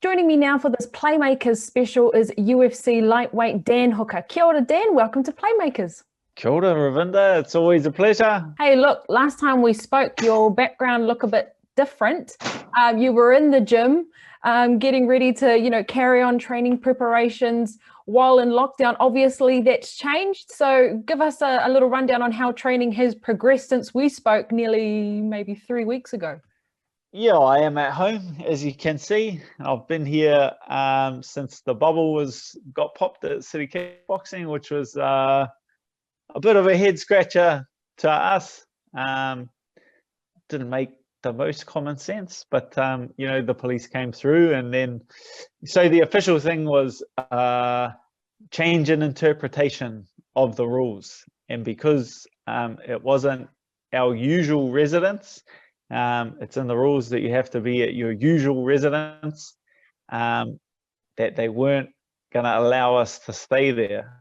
Joining me now for this Playmakers special is UFC lightweight Dan Hooker. Kia ora, Dan. Welcome to Playmakers. Kia ora, Ravinder. It's always a pleasure. Hey, look, last time we spoke, your background looked a bit different. You were in the gym, getting ready to, carry on training preparations while in lockdown. Obviously, that's changed. So give us a little rundown on how training has progressed since we spoke nearly maybe 3 weeks ago. Yeah, I am at home, as you can see. I've been here since the bubble got popped at City Kickboxing, which was a bit of a head scratcher to us. Didn't make the most common sense, but the police came through, and then so the official thing was change in interpretation of the rules, and because it wasn't our usual residence. It's in the rules that you have to be at your usual residence, that they weren't going to allow us to stay there.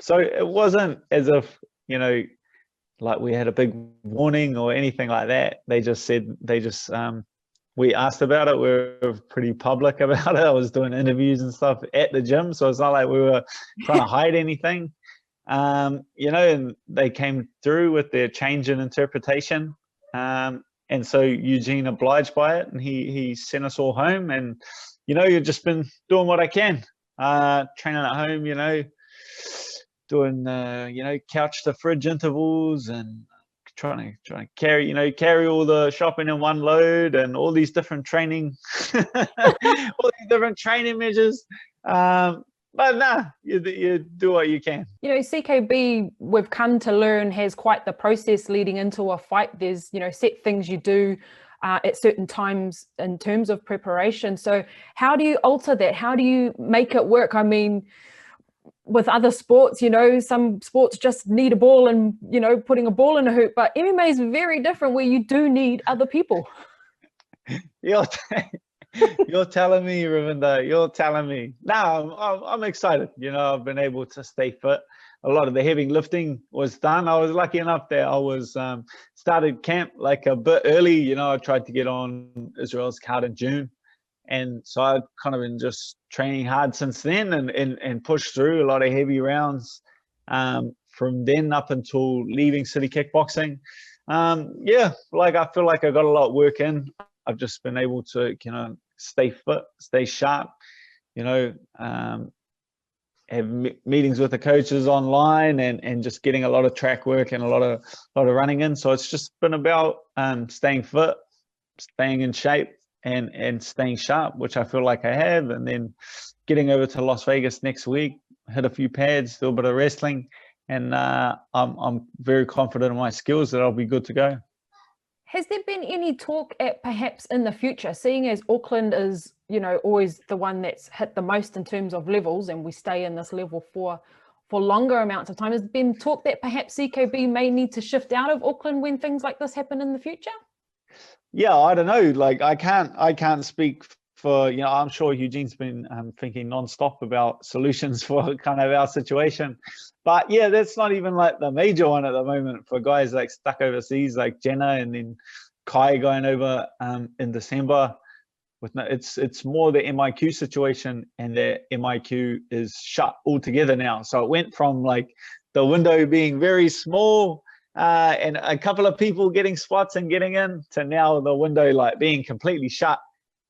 So it wasn't as if, like we had a big warning or anything like that. We asked about it. We were pretty public about it. I was doing interviews and stuff at the gym. So it's not like we were trying to hide anything, and they came through with their change in interpretation. And so Eugene obliged by it, and he sent us all home. And you've just been doing what I can, training at home. Doing couch to fridge intervals, and trying to carry all the shopping in one load, and all these different training, all these different training measures. But nah, you do what you can. CKB, we've come to learn, has quite the process leading into a fight. There's, set things you do at certain times in terms of preparation. So how do you alter that? How do you make it work? I mean, with other sports, some sports just need a ball and, putting a ball in a hoop, but MMA is very different, where you do need other people. You're telling me, Ravinder. You're telling me. No, I'm excited. I've been able to stay fit. A lot of the heavy lifting was done. I was lucky enough that I was started camp like a bit early. I tried to get on Israel's card in June, and so I've kind of been just training hard since then, and pushed through a lot of heavy rounds from then up until leaving City Kickboxing. I feel like I got a lot of work in. I've just been able to, stay fit, stay sharp, have meetings with the coaches online, and just getting a lot of track work and a lot of running in. So it's just been about staying fit, staying in shape, and staying sharp, which I feel like I have. And then getting over to Las Vegas next week, hit a few pads, do a bit of wrestling, and I'm very confident in my skills that I'll be good to go. Has there been any talk at perhaps in the future, seeing as Auckland is, always the one that's hit the most in terms of levels, and we stay in this level for longer amounts of time? Has there been talk that perhaps CKB may need to shift out of Auckland when things like this happen in the future? Yeah, I don't know. Like I can't speak for, I'm sure Eugene's been thinking nonstop about solutions for kind of our situation. But yeah, that's not even like the major one at the moment for guys like stuck overseas, like Jenna, and then Kai going over in December. It's more the MIQ situation, and the MIQ is shut altogether now. So it went from like the window being very small and a couple of people getting spots and getting in, to now the window like being completely shut,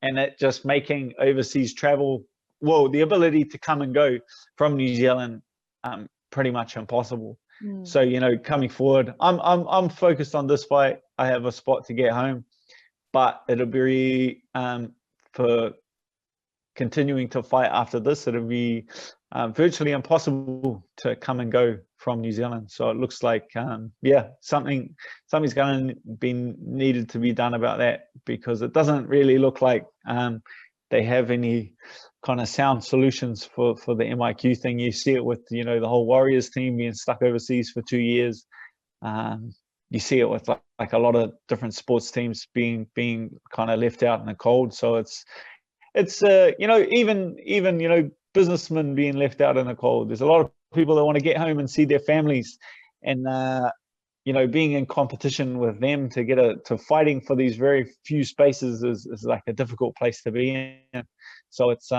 and it just making overseas travel, the ability to come and go from New Zealand pretty much impossible. So coming forward, I'm focused on this fight. I have a spot to get home, but it'll be for continuing to fight after this, it'll be virtually impossible to come and go from New Zealand. So it looks like something's going to be needed to be done about that, because it doesn't really look like they have any kind of sound solutions for the MIQ thing. You see it with the whole Warriors team being stuck overseas for 2 years. You see it with like a lot of different sports teams being kind of left out in the cold. So it's even businessmen being left out in the cold. There's a lot of people that want to get home and see their families, and you know, being in competition with them to get to fighting for these very few spaces is like a difficult place to be in. So it's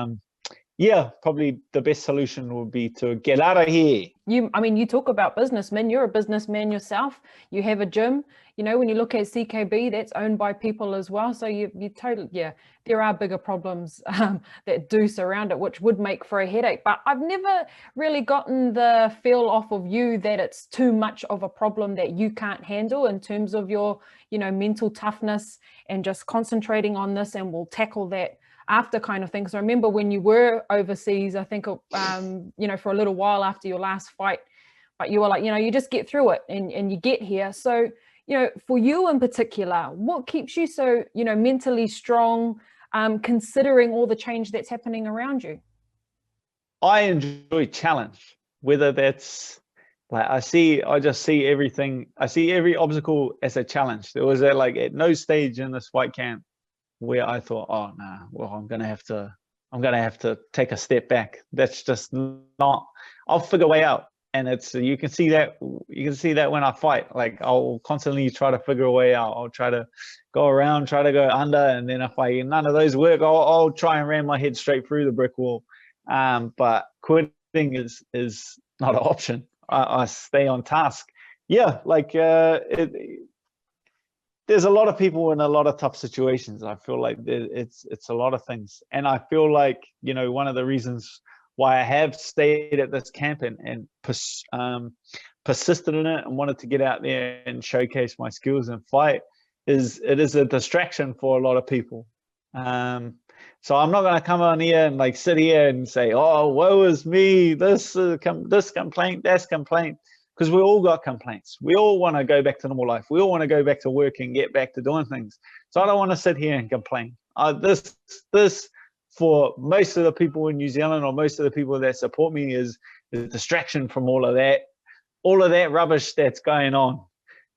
yeah, probably the best solution would be to get out of here. I mean, you talk about businessmen, you're a businessman yourself. You have a gym, you know, when you look at CKB, that's owned by people as well. So you totally, yeah, there are bigger problems that do surround it, which would make for a headache. But I've never really gotten the feel off of you that it's too much of a problem that you can't handle in terms of your, you know, mental toughness and just concentrating on this, and we'll tackle that after kind of thing. So I remember when you were overseas, I think, you know, for a little while after your last fight, but you were like, you know, you just get through it and you get here. So, you know, for you in particular, what keeps you so, you know, mentally strong, considering all the change that's happening around you? I enjoy challenge, whether that's like, I just see everything. I see every obstacle as a challenge. There was like at no stage in this fight camp where I thought, oh nah, well, I'm gonna have to take a step back. That's just not. I'll figure a way out, and it's you can see that when I fight. Like I'll constantly try to figure a way out. I'll try to go around, try to go under, and then if none of those work, I'll try and ram my head straight through the brick wall. But quitting is not an option. I stay on task. Yeah, like there's a lot of people in a lot of tough situations. I feel like it's a lot of things, and I feel like, you know, one of the reasons why I have stayed at this camp and persisted in it and wanted to get out there and showcase my skills and fight is it is a distraction for a lot of people. So I'm not going to come on here and like sit here and say, oh, woe is me, this complaint, that's complaint. Because we all got complaints. We all want to go back to normal life. We all want to go back to work and get back to doing things. So I don't want to sit here and complain. This for most of the people in New Zealand or most of the people that support me is a distraction from all of that rubbish that's going on.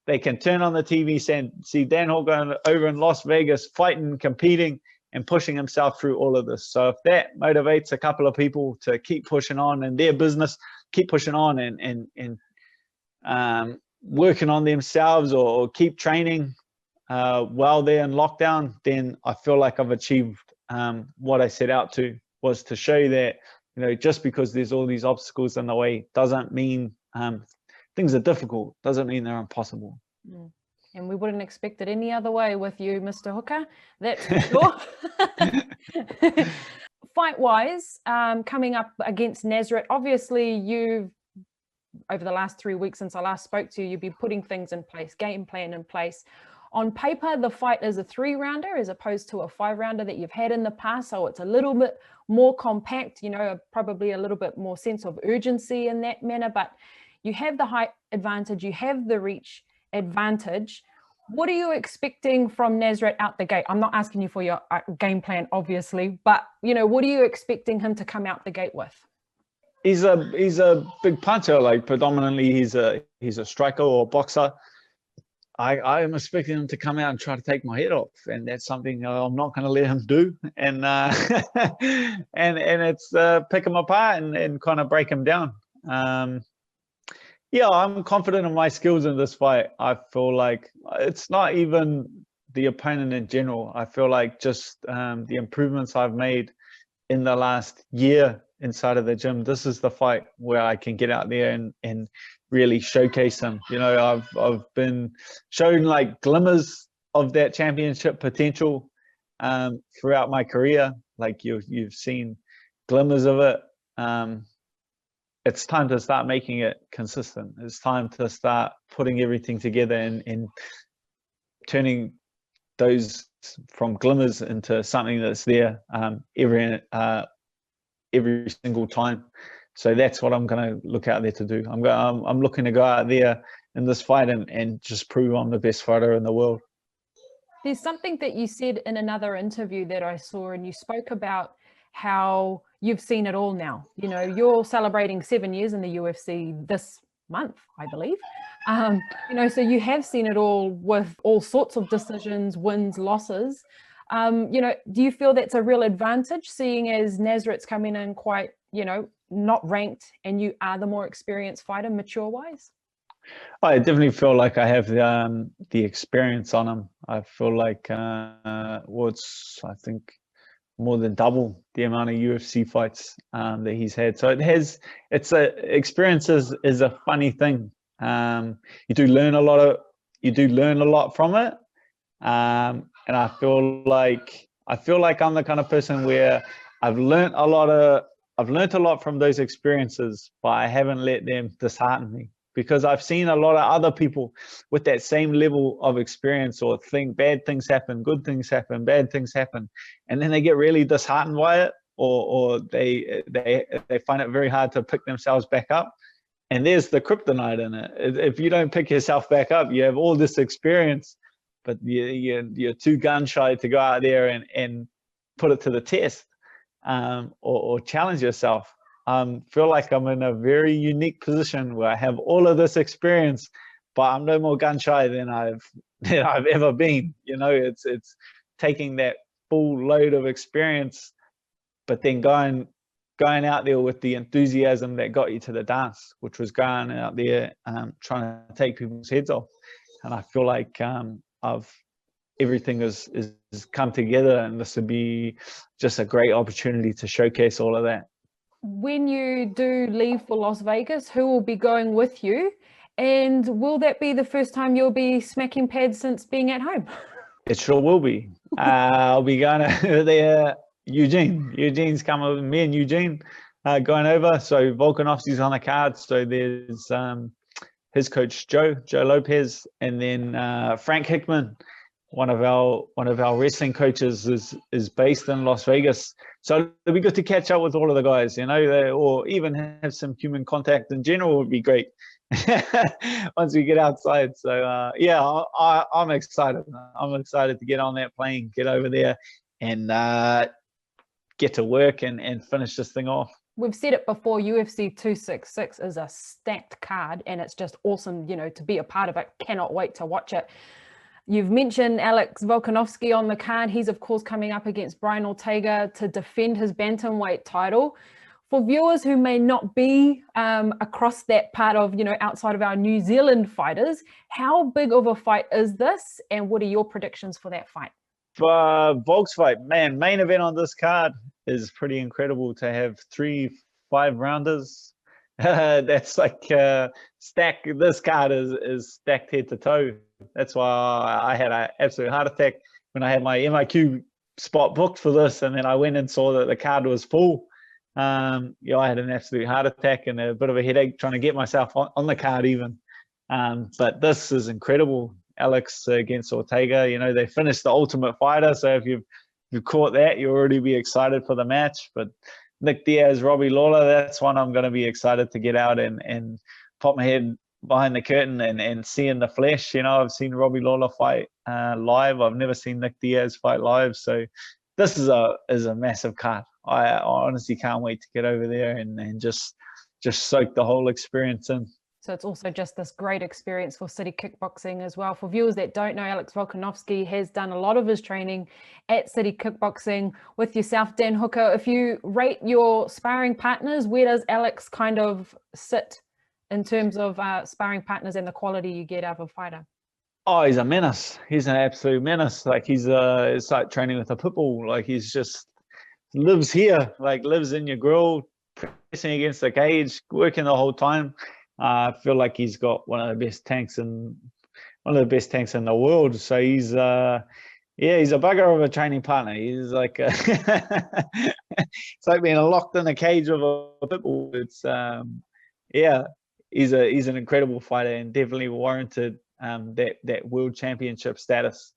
They can turn on the TV and see Dan Hall going over in Las Vegas, fighting, competing, and pushing himself through all of this. So if that motivates a couple of people to keep pushing on in their business, keep pushing on and working on themselves or keep training while they're in lockdown, then I feel like I've achieved what I set out to, was to show that, you know, just because there's all these obstacles in the way doesn't mean things are difficult, doesn't mean they're impossible. And we wouldn't expect it any other way with you, Mr. Hooker, that's for sure. Fight-wise, coming up against Nasrat, obviously you've, over the last 3 weeks since I last spoke to you, you've been putting things in place, game plan in place. On paper, the fight is a 3-rounder as opposed to a 5-rounder that you've had in the past. So it's a little bit more compact, you know, probably a little bit more sense of urgency in that manner, but you have the height advantage, you have the reach advantage. What are you expecting from Nasrat out the gate? I'm not asking you for your game plan, obviously, but, you know, what are you expecting him to come out the gate with? He's a big puncher. Like predominantly, he's a striker or boxer. I'm expecting him to come out and try to take my head off, and that's something I'm not going to let him do. And and it's pick him apart and kind of break him down. Yeah, I'm confident in my skills in this fight. I feel like it's not even the opponent in general. I feel like just the improvements I've made in the last year inside of the gym, this is the fight where I can get out there and really showcase them. You know, I've been shown like glimmers of that championship potential throughout my career. Like you've seen glimmers of it. It's time to start making it consistent. It's time to start putting everything together and turning those from glimmers into something that's there every single time. So that's what I'm going to look out there to do. I'm looking to go out there in this fight and just prove I'm the best fighter in the world. There's something that you said in another interview that I saw, and you spoke about how you've seen it all now. You know, you're celebrating 7 years in the UFC this month, I believe. You know, so you have seen it all with all sorts of decisions, wins, losses. You know, do you feel that's a real advantage, seeing as Nasrat's coming in quite, you know, not ranked, and you are the more experienced fighter, mature-wise? I definitely feel like I have the experience on him. I feel like I think more than double the amount of UFC fights that he's had. So experience is a funny thing. You do learn a lot from it. And I feel like I'm the kind of person where I've learned a lot from those experiences, but I haven't let them dishearten me, because I've seen a lot of other people with that same level of experience, or think bad things happen, good things happen, bad things happen, and then they get really disheartened by it, or they find it very hard to pick themselves back up. And there's the kryptonite in it. If you don't pick yourself back up, you have all this experience, but you're too gun shy to go out there and put it to the test, or challenge yourself. Feel like I'm in a very unique position where I have all of this experience, but I'm no more gun shy than I've ever been. It's taking that full load of experience, but then going out there with the enthusiasm that got you to the dance, which was going out there trying to take people's heads off. And I feel like everything is come together, and this would be just a great opportunity to showcase all of that. When you do leave for Las Vegas, who will be going with you? And will that be the first time you'll be smacking pads since being at home? It sure will be. I'll be going over there. Eugene's coming with me, and Eugene going over. So Volkanovski's on the card. So there's his coach Joe Lopez, and then Frank Hickman, one of our wrestling coaches, is based in Las Vegas. So it'll be good to catch up with all of the guys, or even have some human contact in general would be great once we get outside. So I'm excited. I'm excited to get on that plane, get over there, and get to work and finish this thing off. We've said it before, UFC 266 is a stacked card, and it's just awesome, to be a part of it. Cannot wait to watch it. You've mentioned Alex Volkanovski on the card. He's, of course, coming up against Brian Ortega to defend his bantamweight title. For viewers who may not be across that part of, outside of our New Zealand fighters, how big of a fight is this, and what are your predictions for that fight? For Volk's fight, man, main event on this card is pretty incredible to have 3 5-rounders. That's like stacked. This card is stacked head to toe. That's why I had an absolute heart attack when I had my MIQ spot booked for this, and then I went and saw that the card was full. I had an absolute heart attack and a bit of a headache trying to get myself on the card even. But this is incredible. Alex against Ortega. They finished the Ultimate Fighter, so if you've caught that, you'll already be excited for the match. But Nick Diaz, Robbie Lawler, that's one I'm going to be excited to get out and pop my head behind the curtain and see in the flesh. I've seen Robbie Lawler fight live. I've never seen Nick Diaz fight live. So this is a massive card. I honestly can't wait to get over there and just soak the whole experience in. So it's also just this great experience for City Kickboxing as well. For viewers that don't know, Alex Volkanovski has done a lot of his training at City Kickboxing with yourself, Dan Hooker. If you rate your sparring partners, where does Alex kind of sit in terms of sparring partners and the quality you get out of a fighter? Oh, he's a menace. He's an absolute menace. Like it's like training with a pit bull. Like he's just lives here, like lives in your grill, pressing against the cage, working the whole time. I feel like he's got one of the best tanks in the world. So he's he's a bugger of a training partner. He's like it's like being locked in a cage of a pit bull. It's he's an incredible fighter and definitely warranted that world championship status.